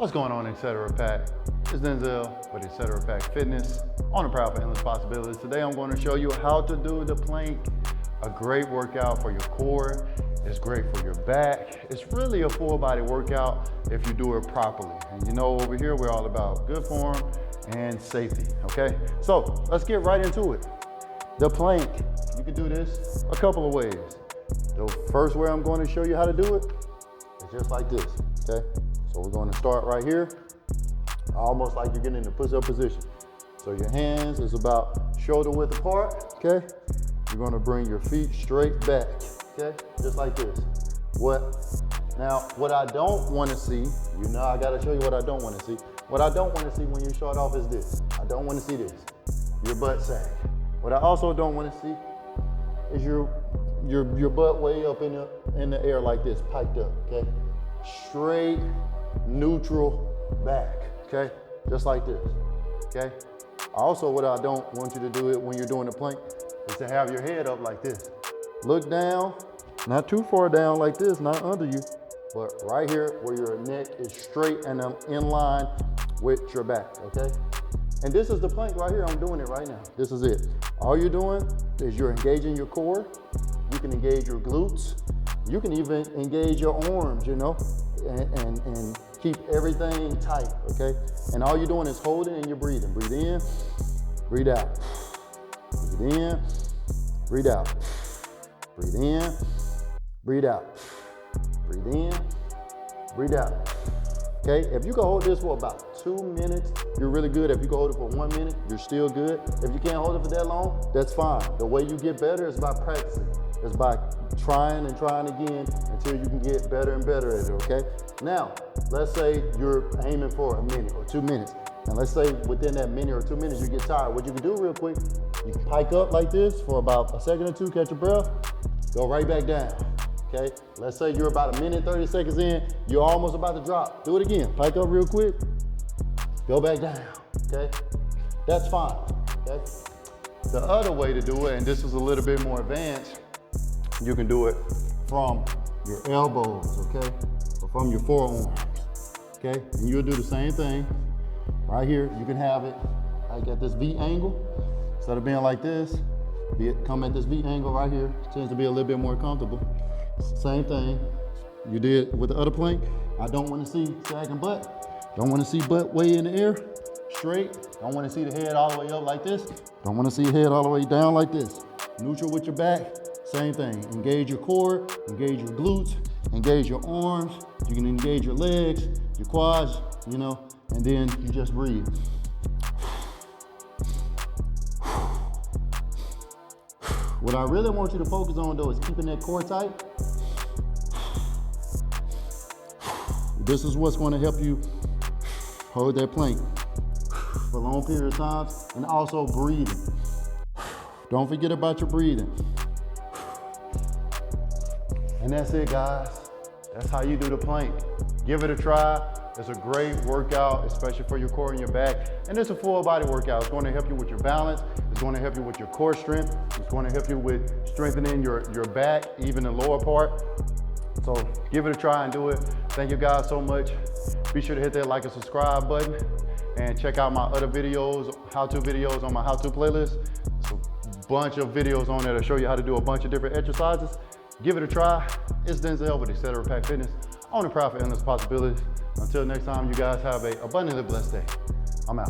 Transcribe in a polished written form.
What's going on, Etcetera Pack? It's Denzel with Etcetera Pack Fitness on the Proud for Endless Possibilities. Today I'm going to show you how to do the plank. A great workout for your core. It's great for your back. It's really a full body workout if you do it properly. And you know, over here we're all about good form and safety, okay? So let's get right into it. The plank, you can do this a couple of ways. The first way I'm going to show you how to do it is just like this, okay? So we're going to start right here, almost like you're getting in the push-up position. So your hands is about shoulder width apart, okay? You're going to bring your feet straight back, okay? Just like this. Now, what I don't want to see, you know, I got to show you what I don't want to see. What I don't want to see when you start off is this. I don't want to see this, your butt sag. What I also don't want to see is your butt way up in the air like this, piked up, okay? Straight, neutral back, okay? Just like this, okay? Also, what I don't want you to do it when you're doing the plank is to have your head up like this. Look down, not too far down like this, not under you, but right here where your neck is straight and in line with your back, okay? And this is the plank right here. I'm doing it right now. This is it. All you're doing is you're engaging your core. You can engage your glutes. You can even engage your arms, you know, and keep everything tight, okay? And all you're doing is holding and you're breathing. Breathe in, breathe out. Breathe in, breathe out. Breathe in, breathe out. Breathe in, breathe out. Okay, if you can hold this for about 2 minutes, you're really good. If you can hold it for 1 minute, you're still good. If you can't hold it for that long, that's fine. The way you get better is by practicing. It's by trying and trying again until you can get better and better at it, okay? Now, let's say you're aiming for a minute or 2 minutes. And let's say within that minute or 2 minutes, you get tired. What you can do real quick, you can pike up like this for about a second or two, catch your breath, go right back down. Okay, let's say you're about a minute, 30 seconds in, you're almost about to drop. Do it again, pike up real quick, go back down, okay? That's fine, okay? The other way to do it, and this is a little bit more advanced, you can do it from your elbows, okay? Or from your forearms, okay? And you'll do the same thing. Right here, you can have it like at this V angle. Instead of being like this, come at this V angle right here. It tends to be a little bit more comfortable. Same thing you did with the other plank. I don't want to see sagging butt. Don't want to see butt way in the air, straight. Don't want to see the head all the way up like this. Don't want to see the head all the way down like this. Neutral with your back, same thing. Engage your core, engage your glutes, engage your arms. You can engage your legs, your quads, you know, and then you just breathe. What I really want you to focus on though is keeping that core tight. This is what's going to help you hold that plank for a long period of time, and also breathing. Don't forget about your breathing. And that's it, guys. That's how you do the plank. Give it a try. It's a great workout, especially for your core and your back. And it's a full body workout. It's going to help you with your balance. It's going to help you with your core strength. It's going to help you with strengthening your back, even the lower part. So give it a try and do it. Thank you guys so much. Be sure to hit that like and subscribe button and check out my other videos, how-to videos on my how-to playlist. There's a bunch of videos on there to show you how to do a bunch of different exercises. Give it a try. It's Denzel with Etcetera Pack Fitness on the Proud for Endless Possibilities. Until next time, you guys have a abundantly blessed day. I'm out.